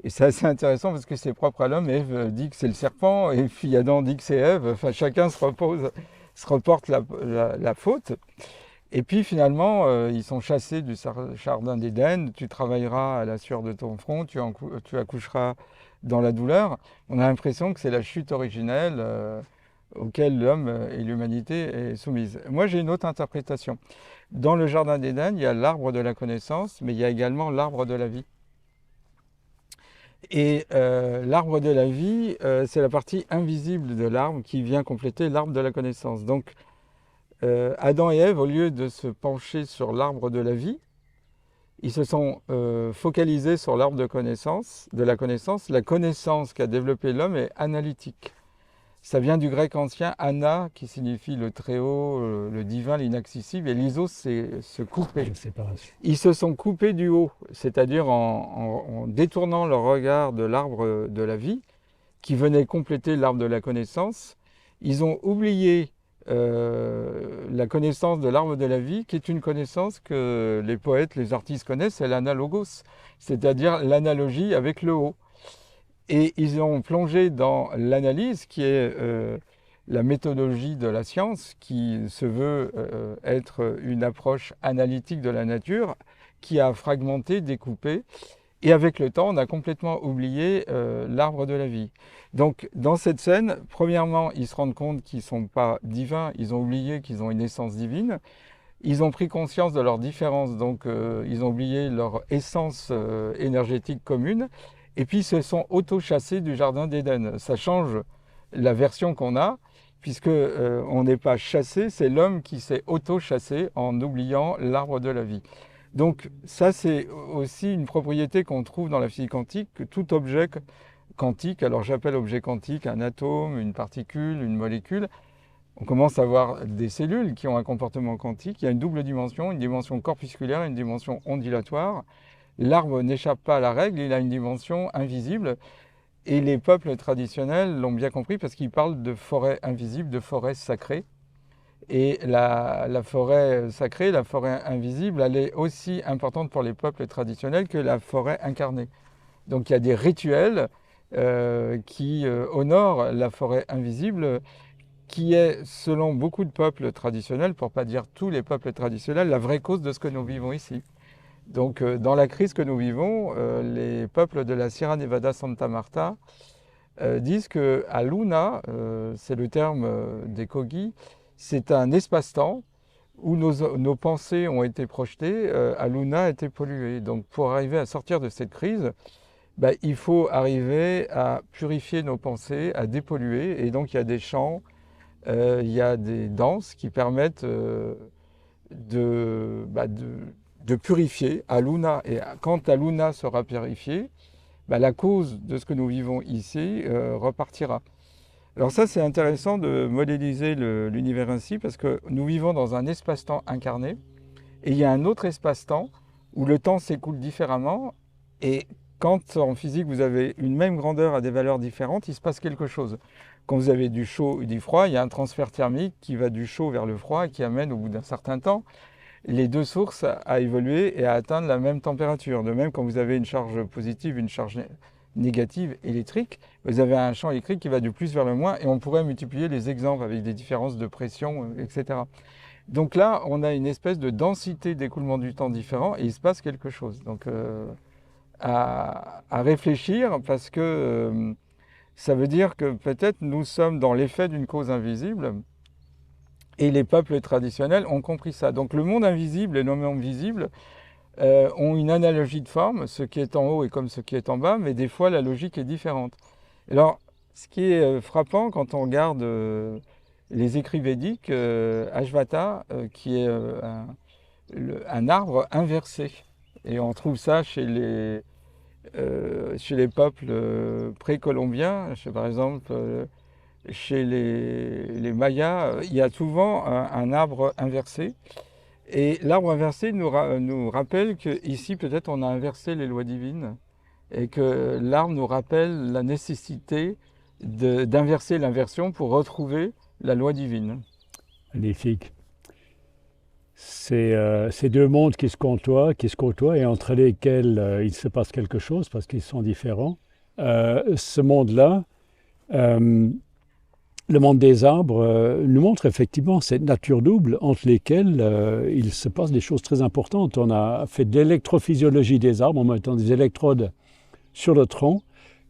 Et c'est assez intéressant parce que c'est propre à l'homme. Ève dit que c'est le serpent et puis Adam dit que c'est Ève. Enfin, chacun se reporte la faute. Et puis finalement, ils sont chassés du jardin d'Éden. Tu travailleras à la sueur de ton front, tu accoucheras dans la douleur. On a l'impression que c'est la chute originelle auquel l'homme et l'humanité est soumise. Moi, j'ai une autre interprétation. Dans le jardin d'Éden, il y a l'arbre de la connaissance, mais il y a également l'arbre de la vie. Et l'arbre de la vie, c'est la partie invisible de l'arbre qui vient compléter l'arbre de la connaissance. Donc, Adam et Ève, au lieu de se pencher sur l'arbre de la vie, ils se sont focalisés sur l'arbre de la connaissance. La connaissance qu'a développée l'homme est analytique. Ça vient du grec ancien ana, qui signifie le très-haut, le divin, l'inaccessible, et l'isos, c'est se couper. Ils se sont coupés du haut, c'est-à-dire en détournant leur regard de l'arbre de la vie, qui venait compléter l'arbre de la connaissance. Ils ont oublié la connaissance de l'arbre de la vie, qui est une connaissance que les poètes, les artistes connaissent, c'est l'analogos, c'est-à-dire l'analogie avec le haut. Et ils ont plongé dans l'analyse, qui est la méthodologie de la science, qui se veut être une approche analytique de la nature, qui a fragmenté, découpé. Et avec le temps, on a complètement oublié l'arbre de la vie. Donc, dans cette scène, premièrement, ils se rendent compte qu'ils ne sont pas divins, ils ont oublié qu'ils ont une essence divine. Ils ont pris conscience de leurs différences, donc ils ont oublié leur essence énergétique commune. Et puis, ils se sont auto-chassés du jardin d'Éden. Ça change la version qu'on a, puisque on n'est pas chassé, c'est l'homme qui s'est auto-chassé en oubliant l'arbre de la vie. Donc ça, c'est aussi une propriété qu'on trouve dans la physique quantique, que tout objet quantique, alors j'appelle objet quantique un atome, une particule, une molécule, on commence à voir des cellules qui ont un comportement quantique. Il y a une double dimension, une dimension corpusculaire et une dimension ondulatoire. L'arbre n'échappe pas à la règle, il a une dimension invisible. Et les peuples traditionnels l'ont bien compris parce qu'ils parlent de forêt invisible, de forêt sacrée. Et la forêt sacrée, la forêt invisible, elle est aussi importante pour les peuples traditionnels que la forêt incarnée. Donc il y a des rituels qui honorent la forêt invisible, qui est, selon beaucoup de peuples traditionnels, pour ne pas dire tous les peuples traditionnels, la vraie cause de ce que nous vivons ici. Donc, dans la crise que nous vivons, les peuples de la Sierra Nevada Santa Marta disent qu'à Luna, c'est le terme des Kogi, c'est un espace-temps où nos pensées ont été projetées, à Luna a été polluée. Donc, pour arriver à sortir de cette crise, il faut arriver à purifier nos pensées, à dépolluer. Et donc, il y a des chants, il y a des danses qui permettent de purifier à Luna. Et quand la Luna sera purifiée, la cause de ce que nous vivons ici repartira. Alors ça, c'est intéressant de modéliser l'univers ainsi, parce que nous vivons dans un espace-temps incarné, et il y a un autre espace-temps où le temps s'écoule différemment, et quand en physique vous avez une même grandeur à des valeurs différentes, il se passe quelque chose. Quand vous avez du chaud et du froid, il y a un transfert thermique qui va du chaud vers le froid, et qui amène au bout d'un certain temps les deux sources à évoluer et à atteindre la même température. De même, quand vous avez une charge positive, une charge négative électrique, vous avez un champ électrique qui va du plus vers le moins, et on pourrait multiplier les exemples avec des différences de pression, etc. Donc là, on a une espèce de densité d'écoulement du temps différent, et il se passe quelque chose. Donc à réfléchir, parce que ça veut dire que peut-être nous sommes dans l'effet d'une cause invisible, et les peuples traditionnels ont compris ça. Donc le monde invisible et le monde visible ont une analogie de forme, ce qui est en haut est comme ce qui est en bas, mais des fois la logique est différente. Alors, ce qui est frappant quand on regarde les écrits védiques, Ashvata, qui est un arbre inversé, et on trouve ça chez les peuples précolombiens, par exemple chez les Mayas, il y a souvent un arbre inversé. Et l'arbre inversé nous rappelle qu'ici, peut-être, on a inversé les lois divines, et que l'arbre nous rappelle la nécessité d'inverser l'inversion pour retrouver la loi divine. Magnifique. C'est deux mondes qui se côtoient et entre lesquels il se passe quelque chose parce qu'ils sont différents. Ce monde-là, le monde des arbres nous montre effectivement cette nature double entre lesquelles il se passe des choses très importantes. On a fait de l'électrophysiologie des arbres en mettant des électrodes sur le tronc.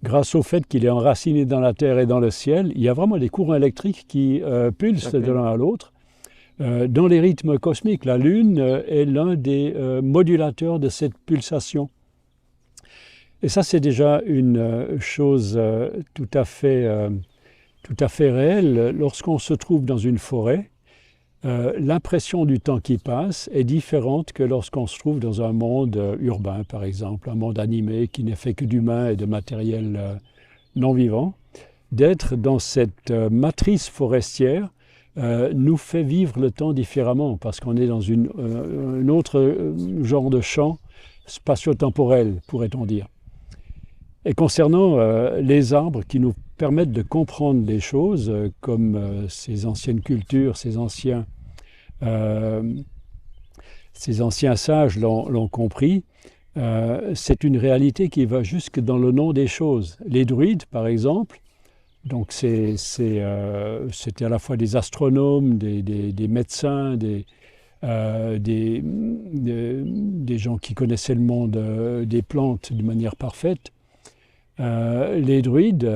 Grâce au fait qu'il est enraciné dans la terre et dans le ciel, il y a vraiment des courants électriques qui pulsent de l'un à l'autre. Dans les rythmes cosmiques, la Lune est l'un des modulateurs de cette pulsation. Et ça, c'est déjà une chose tout à fait réelle. Lorsqu'on se trouve dans une forêt, l'impression du temps qui passe est différente que lorsqu'on se trouve dans un monde urbain, par exemple, un monde animé qui n'est fait que d'humains et de matériel non vivant. D'être dans cette matrice forestière nous fait vivre le temps différemment parce qu'on est dans un autre genre de champ spatio-temporel, pourrait-on dire. Et concernant les arbres qui nous permettent de comprendre les choses, comme ces anciennes cultures, ces anciens sages l'ont compris, c'est une réalité qui va jusque dans le nom des choses. Les druides, par exemple, donc c'était à la fois des astronomes, des médecins, des gens qui connaissaient le monde des plantes de manière parfaite. Les druides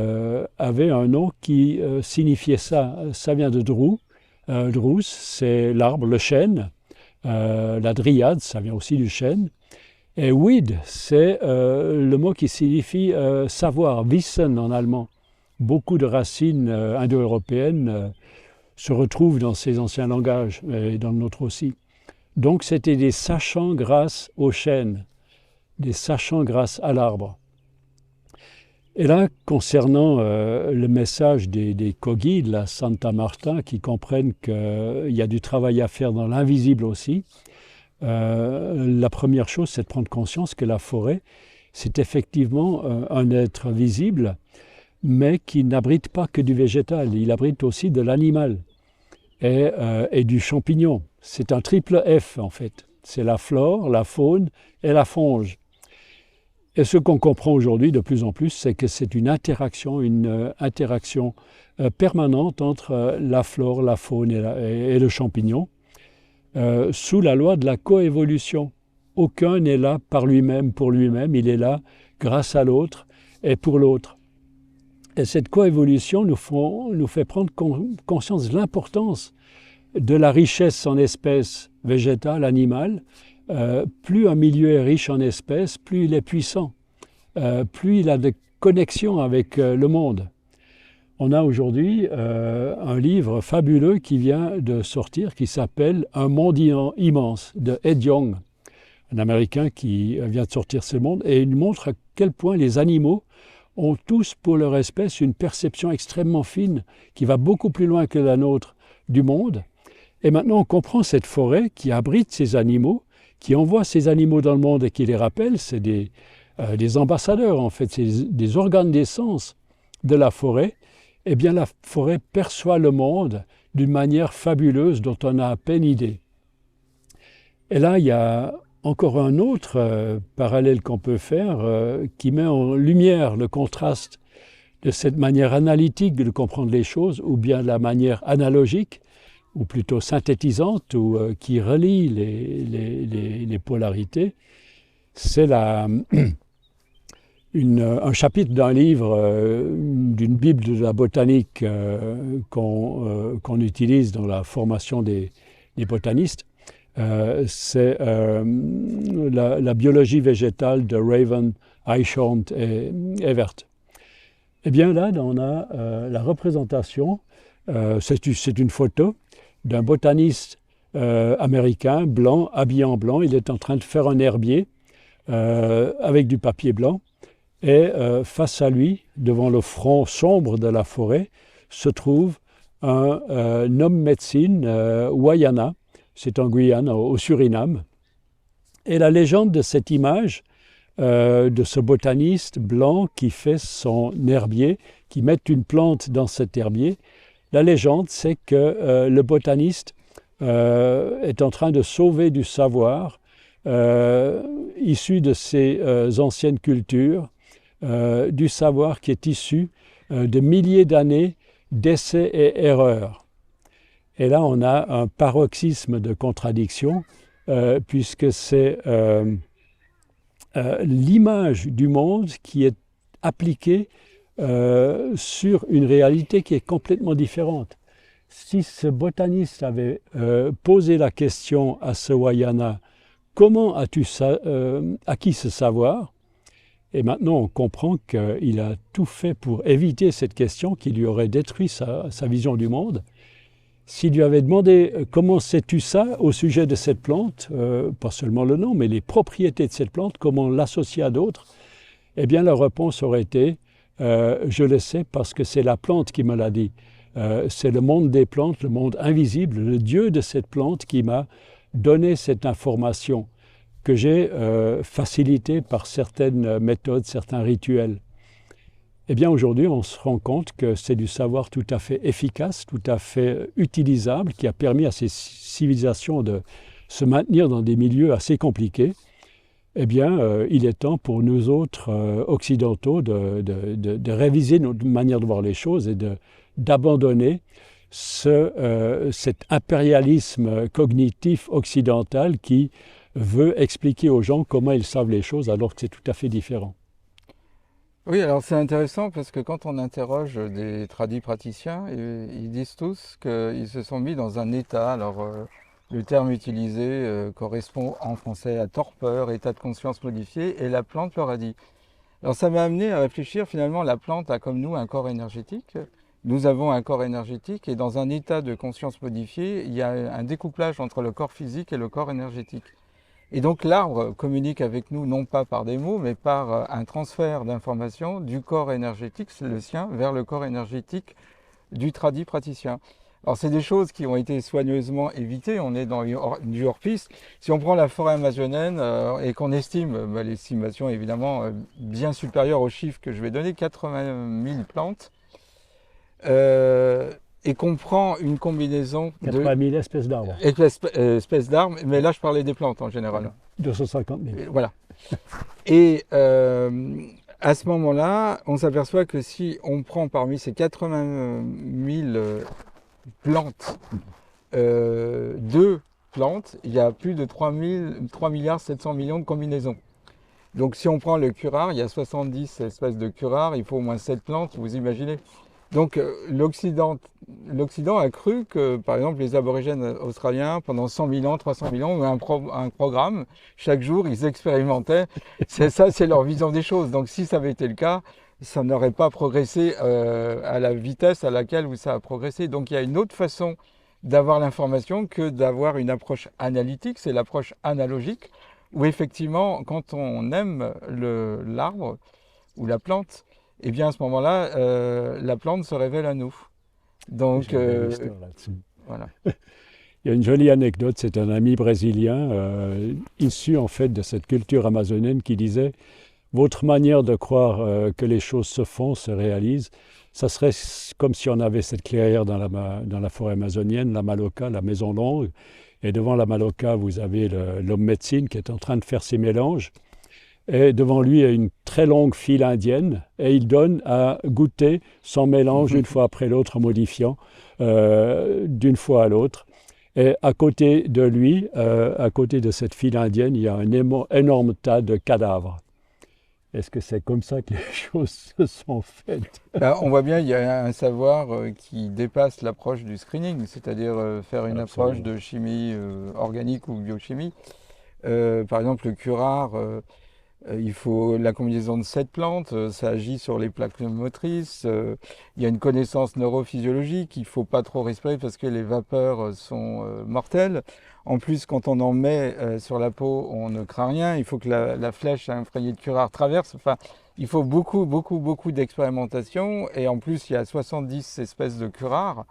avaient un nom qui signifiait ça. Ça vient de Drus. Drus, c'est l'arbre, le chêne. La dryade, ça vient aussi du chêne. Et Weed, c'est le mot qui signifie savoir, wissen en allemand. Beaucoup de racines indo-européennes se retrouvent dans ces anciens langages, et dans le nôtre aussi. Donc c'était des sachants grâce au chêne, des sachants grâce à l'arbre. Et là, concernant le message des Kogi, de la Santa Marta, qui comprennent qu'il y a du travail à faire dans l'invisible aussi, la première chose, c'est de prendre conscience que la forêt, c'est effectivement un être visible, mais qui n'abrite pas que du végétal, il abrite aussi de l'animal et du champignon. C'est un triple F en fait, c'est la flore, la faune et la fonge. Et ce qu'on comprend aujourd'hui de plus en plus, c'est que c'est une interaction permanente entre la flore, la faune et le champignon, sous la loi de la coévolution. Aucun n'est là par lui-même, pour lui-même, il est là grâce à l'autre et pour l'autre. Et cette coévolution nous fait prendre conscience de l'importance de la richesse en espèces végétales, animales. Plus un milieu est riche en espèces, plus il est puissant, plus il a de connexions avec le monde. On a aujourd'hui un livre fabuleux qui vient de sortir qui s'appelle « Un monde immense » de Ed Yong, un Américain qui vient de sortir ce monde, et il montre à quel point les animaux ont tous pour leur espèce une perception extrêmement fine qui va beaucoup plus loin que la nôtre du monde. Et maintenant on comprend cette forêt qui abrite ces animaux, qui envoie ces animaux dans le monde et qui les rappelle, c'est des ambassadeurs en fait, c'est des organes d'essence de la forêt. Eh bien la forêt perçoit le monde d'une manière fabuleuse dont on a à peine idée. Et là il y a encore un autre parallèle qu'on peut faire qui met en lumière le contraste de cette manière analytique de comprendre les choses ou bien la manière analogique ou plutôt synthétisante ou qui relie les polarités. C'est un chapitre d'un livre, d'une Bible de la botanique qu'on utilise dans la formation des botanistes. C'est la biologie végétale de Raven, Eichhorn et Evert. Eh bien là, on a la représentation, c'est une photo d'un botaniste américain, blanc, habillé en blanc. Il est en train de faire un herbier avec du papier blanc. Et face à lui, devant le front sombre de la forêt, se trouve un homme médecine, Wayana. C'est en Guyane, au Suriname. Et la légende de cette image, de ce botaniste blanc qui fait son herbier, qui met une plante dans cet herbier, la légende, c'est que le botaniste est en train de sauver du savoir issu de ses anciennes cultures, du savoir qui est issu de milliers d'années d'essais et erreurs. Et là, on a un paroxysme de contradiction, puisque c'est l'image du monde qui est appliquée sur une réalité qui est complètement différente. Si ce botaniste avait posé la question à ce Wayana, comment as-tu acquis ce savoir? Et maintenant, on comprend qu'il a tout fait pour éviter cette question qui lui aurait détruit sa vision du monde. S'il lui avait demandé « Comment sais-tu ça au sujet de cette plante ?» pas seulement le nom, mais les propriétés de cette plante, comment l'associer à d'autres, eh bien la réponse aurait été « Je le sais parce que c'est la plante qui me l'a dit. C'est le monde des plantes, le monde invisible, le Dieu de cette plante qui m'a donné cette information que j'ai facilitée par certaines méthodes, certains rituels. » Eh bien aujourd'hui, on se rend compte que c'est du savoir tout à fait efficace, tout à fait utilisable, qui a permis à ces civilisations de se maintenir dans des milieux assez compliqués. Eh bien, il est temps pour nous autres occidentaux de réviser notre manière de voir les choses et d'abandonner cet impérialisme cognitif occidental qui veut expliquer aux gens comment ils savent les choses alors que c'est tout à fait différent. Oui, alors c'est intéressant parce que quand on interroge des tradis praticiens, ils disent tous qu'ils se sont mis dans un état. Alors le terme utilisé correspond en français à torpeur, état de conscience modifié, et la plante leur a dit. Alors ça m'a amené à réfléchir, finalement la plante a comme nous un corps énergétique. Nous avons un corps énergétique et dans un état de conscience modifié, il y a un découplage entre le corps physique et le corps énergétique. Et donc l'arbre communique avec nous non pas par des mots, mais par un transfert d'informations du corps énergétique, c'est le sien, vers le corps énergétique du tradit praticien. Alors c'est des choses qui ont été soigneusement évitées, on est dans du hors-piste. Si on prend la forêt amazonienne et qu'on estime, l'estimation est évidemment bien supérieure aux chiffres que je vais donner, 80 000 plantes, et qu'on prend une combinaison 80 000 espèces d'arbres. Espèces d'arbres, mais là je parlais des plantes en général. 250 000. Voilà. Et à ce moment-là, on s'aperçoit que si on prend parmi ces 80 000 plantes, deux plantes, il y a plus de 3 milliards 700 millions de combinaisons. Donc si on prend le curare, il y a 70 espèces de curare, il faut au moins 7 plantes, vous imaginez. Donc l'Occident a cru que, par exemple, les aborigènes australiens, pendant 100 000 ans, 300 000 ans, ont un programme. Chaque jour, ils expérimentaient. C'est leur vision des choses. Donc si ça avait été le cas, ça n'aurait pas progressé à la vitesse à laquelle ça a progressé. Donc il y a une autre façon d'avoir l'information que d'avoir une approche analytique, c'est l'approche analogique, où effectivement, quand on aime l'arbre ou la plante, eh bien à ce moment-là, la plante se révèle à nous. Donc, J'ai une belle histoire là-dessus. voilà. Il y a une jolie anecdote, c'est un ami brésilien, issu en fait de cette culture amazonienne, qui disait: votre manière de croire que les choses se font, se réalisent, ça serait comme si on avait cette clairière dans la forêt amazonienne, la maloca, la maison longue, et devant la maloca, vous avez l'homme médecine qui est en train de faire ses mélanges, et devant lui, il y a une très longue file indienne, et il donne à goûter son mélange une fois après l'autre, en modifiant d'une fois à l'autre. Et à côté de lui, à côté de cette file indienne, il y a un énorme tas de cadavres. Est-ce que c'est comme ça que les choses se sont faites? Là, on voit bien il y a un savoir qui dépasse l'approche du screening, c'est-à-dire faire une approche de chimie organique ou biochimie. Par exemple, le curare, il faut la combinaison de 7 plantes, ça agit sur les plaques motrices, il y a une connaissance neurophysiologique, il ne faut pas trop respirer parce que les vapeurs sont mortelles. En plus, quand on en met sur la peau, on ne craint rien, il faut que la flèche imprégnée de curare traverse. Enfin, il faut beaucoup d'expérimentation, et en plus, il y a 70 espèces de curare.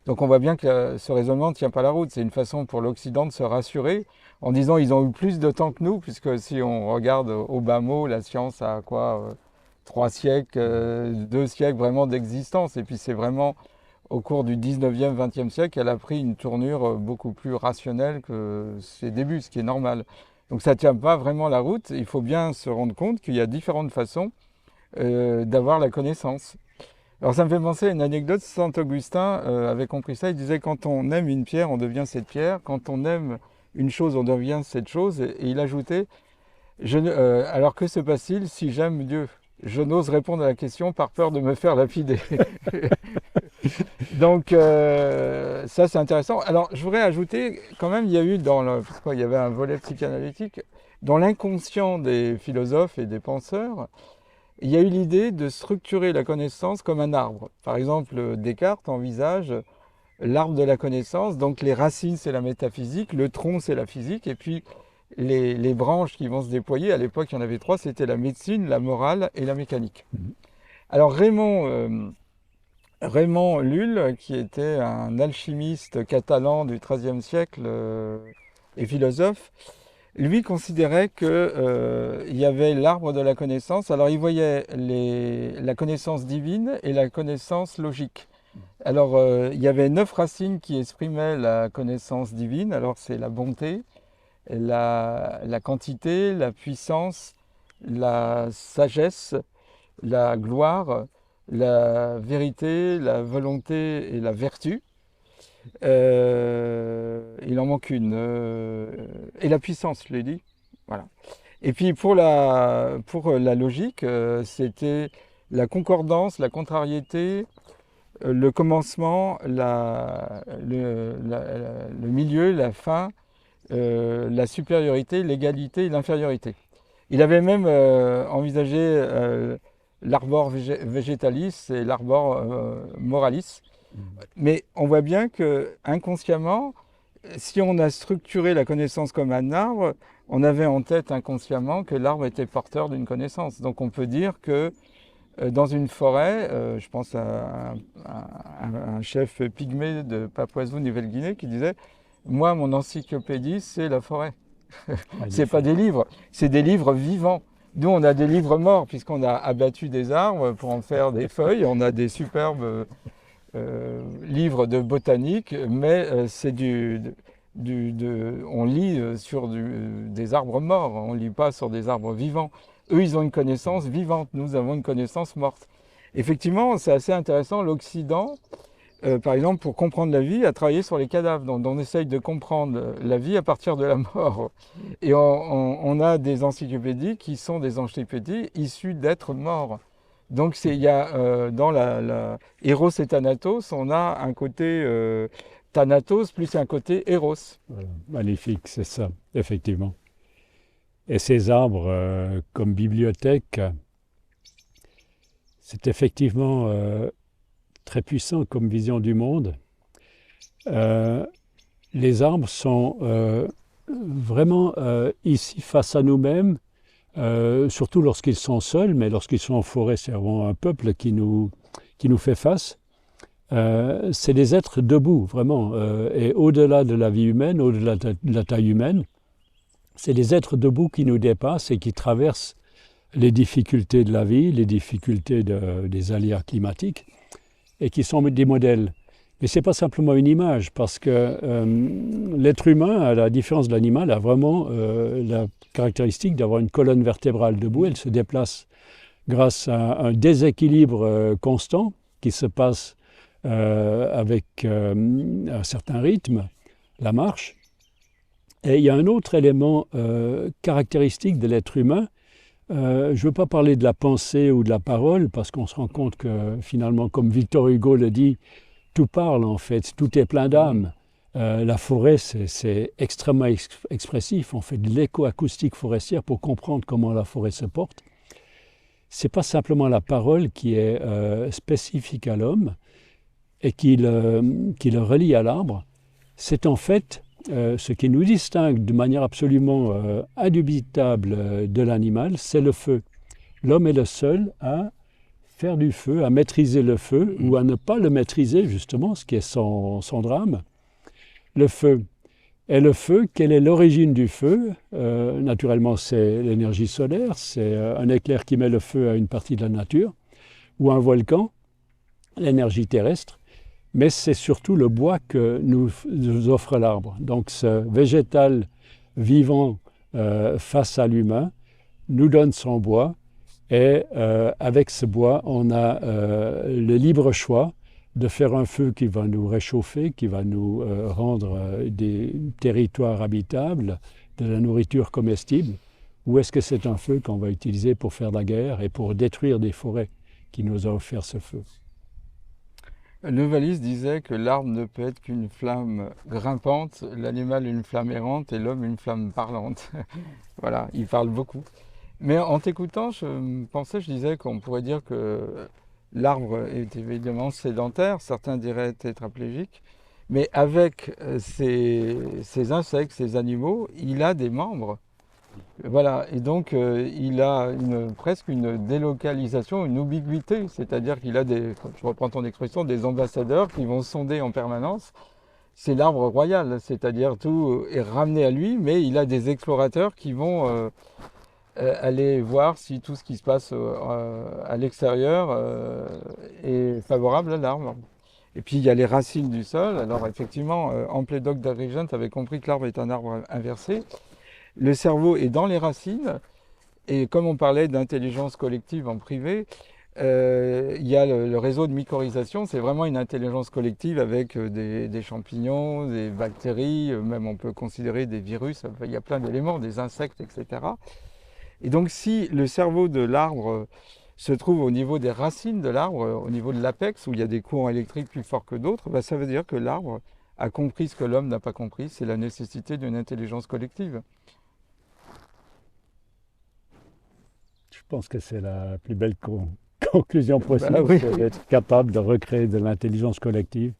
Donc on voit bien que ce raisonnement ne tient pas la route. C'est une façon pour l'Occident de se rassurer en disant ils ont eu plus de temps que nous, puisque si on regarde au bas mot, la science a quoi 3 siècles, 2 siècles vraiment d'existence. Et puis c'est vraiment au cours du 19e, 20e siècle qu'elle a pris une tournure beaucoup plus rationnelle que ses débuts, ce qui est normal. Donc ça ne tient pas vraiment la route. Il faut bien se rendre compte qu'il y a différentes façons d'avoir la connaissance. Alors ça me fait penser à une anecdote. Saint Augustin avait compris ça. Il disait: quand on aime une pierre, on devient cette pierre. Quand on aime une chose, on devient cette chose. Et il ajoutait: alors que se passe-t-il si j'aime Dieu? Je n'ose répondre à la question par peur de me faire lapider. Donc ça c'est intéressant. Alors je voudrais ajouter quand même, il y a eu il y avait un volet psychanalytique dans l'inconscient des philosophes et des penseurs. Il y a eu l'idée de structurer la connaissance comme un arbre. Par exemple, Descartes envisage l'arbre de la connaissance, donc les racines c'est la métaphysique, le tronc c'est la physique, et puis les branches qui vont se déployer, à l'époque il y en avait 3, c'était la médecine, la morale et la mécanique. Alors Raymond Lull, qui était un alchimiste catalan du XIIIe siècle et philosophe, lui considérait qu'il y avait l'arbre de la connaissance. Alors il voyait la connaissance divine et la connaissance logique. Alors il y avait 9 racines qui exprimaient la connaissance divine. Alors c'est la bonté, la quantité, la puissance, la sagesse, la gloire, la vérité, la volonté et la vertu. Il en manque une. Et la puissance, je l'ai dit. Voilà. Et puis pour la logique, c'était la concordance, la contrariété, le commencement, le milieu, la fin, la supériorité, l'égalité et l'infériorité. Il avait même envisagé l'arbor végétalis et l'arbor moralis. Mais on voit bien que inconsciemment, si on a structuré la connaissance comme un arbre, on avait en tête inconsciemment que l'arbre était porteur d'une connaissance. Donc on peut dire que dans une forêt, je pense à un chef pygmée de Papouasie-Nouvelle-Guinée qui disait: moi, mon encyclopédie, c'est la forêt. C'est pas des livres, c'est des livres vivants. Nous, on a des livres morts puisqu'on a abattu des arbres pour en faire des feuilles. On a des superbes livres de botanique, mais c'est de on lit sur des arbres morts, on ne lit pas sur des arbres vivants. Eux, ils ont une connaissance vivante, nous avons une connaissance morte. Effectivement, c'est assez intéressant, l'Occident, par exemple, pour comprendre la vie, a travaillé sur les cadavres. Donc, on essaye de comprendre la vie à partir de la mort. Et on a des encyclopédies qui sont des encyclopédies issues d'êtres morts. Donc, il y a dans Eros et Thanatos, on a un côté Thanatos plus un côté Eros. Voilà. Magnifique, c'est ça, effectivement. Et ces arbres, comme bibliothèque, c'est effectivement très puissant comme vision du monde. Les arbres sont vraiment ici face à nous-mêmes, surtout lorsqu'ils sont seuls, mais lorsqu'ils sont en forêt, c'est vraiment un peuple qui nous fait face. C'est des êtres debout, vraiment, et au-delà de la vie humaine, au-delà de la taille humaine, c'est des êtres debout qui nous dépassent et qui traversent les difficultés de la vie, les difficultés des aléas climatiques, et qui sont des modèles. Mais ce n'est pas simplement une image, parce que l'être humain, à la différence de l'animal, a vraiment la caractéristique d'avoir une colonne vertébrale debout. Elle se déplace grâce à un déséquilibre constant qui se passe avec un certain rythme, la marche. Et il y a un autre élément caractéristique de l'être humain. Je ne veux pas parler de la pensée ou de la parole, parce qu'on se rend compte que finalement, comme Victor Hugo le dit, tout parle en fait, tout est plein d'âme. La forêt, c'est extrêmement expressif. On fait de l'écoacoustique forestière pour comprendre comment la forêt se porte. Ce n'est pas simplement la parole qui est spécifique à l'homme et qui le relie à l'arbre. C'est en fait ce qui nous distingue de manière absolument indubitable de l'animal, c'est le feu. L'homme est le seul à faire du feu, à maîtriser le feu, ou à ne pas le maîtriser, justement, ce qui est son drame. Le feu. Et le feu, quelle est l'origine du feu? Naturellement, c'est l'énergie solaire, c'est un éclair qui met le feu à une partie de la nature, ou un volcan, l'énergie terrestre. Mais c'est surtout le bois que nous offre l'arbre. Donc ce végétal vivant face à l'humain nous donne son bois et avec ce bois, on a le libre choix de faire un feu qui va nous réchauffer, qui va nous rendre des territoires habitables, de la nourriture comestible, ou est-ce que c'est un feu qu'on va utiliser pour faire la guerre et pour détruire des forêts qui nous a offert ce feu? Novalis disait que l'arbre ne peut être qu'une flamme grimpante, l'animal une flamme errante et l'homme une flamme parlante. Voilà, il parle beaucoup. Mais en t'écoutant, je disais qu'on pourrait dire que l'arbre est évidemment sédentaire, certains diraient tétraplégique, mais avec ces insectes, ces animaux, il a des membres. Voilà, et donc il a presque une délocalisation, une ubiquité, c'est-à-dire qu'il a je reprends ton expression, des ambassadeurs qui vont sonder en permanence. C'est l'arbre royal, c'est-à-dire tout est ramené à lui, mais il a des explorateurs qui vont aller voir si tout ce qui se passe à l'extérieur est favorable à l'arbre. Et puis il y a les racines du sol. Alors effectivement, Amplédoc d'Agrigent avait compris que l'arbre est un arbre inversé. Le cerveau est dans les racines, et comme on parlait d'intelligence collective en privé, il y a le réseau de mycorhisation, c'est vraiment une intelligence collective avec des champignons, des bactéries, même on peut considérer des virus, il y a plein d'éléments, des insectes, etc. Et donc si le cerveau de l'arbre se trouve au niveau des racines de l'arbre, au niveau de l'apex, où il y a des courants électriques plus forts que d'autres, ça veut dire que l'arbre a compris ce que l'homme n'a pas compris, c'est la nécessité d'une intelligence collective. Je pense que c'est la plus belle conclusion possible, oui. c'est d'être capable de recréer de l'intelligence collective.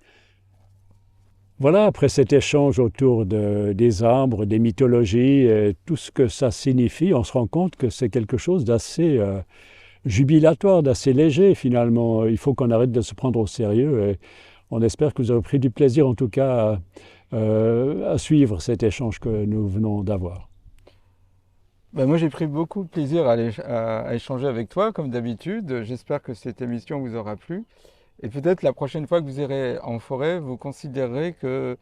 Voilà, après cet échange autour des arbres, des mythologies, et tout ce que ça signifie, on se rend compte que c'est quelque chose d'assez jubilatoire, d'assez léger finalement. Il faut qu'on arrête de se prendre au sérieux et on espère que vous aurez pris du plaisir en tout cas à suivre cet échange que nous venons d'avoir. Moi, j'ai pris beaucoup de plaisir à échanger avec toi, comme d'habitude. J'espère que cette émission vous aura plu. Et peut-être la prochaine fois que vous irez en forêt, vous considérerez que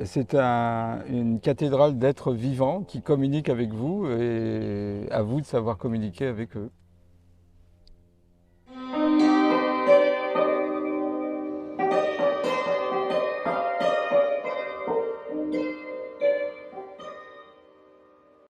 C'est une cathédrale d'êtres vivants qui communiquent avec vous et à vous de savoir communiquer avec eux.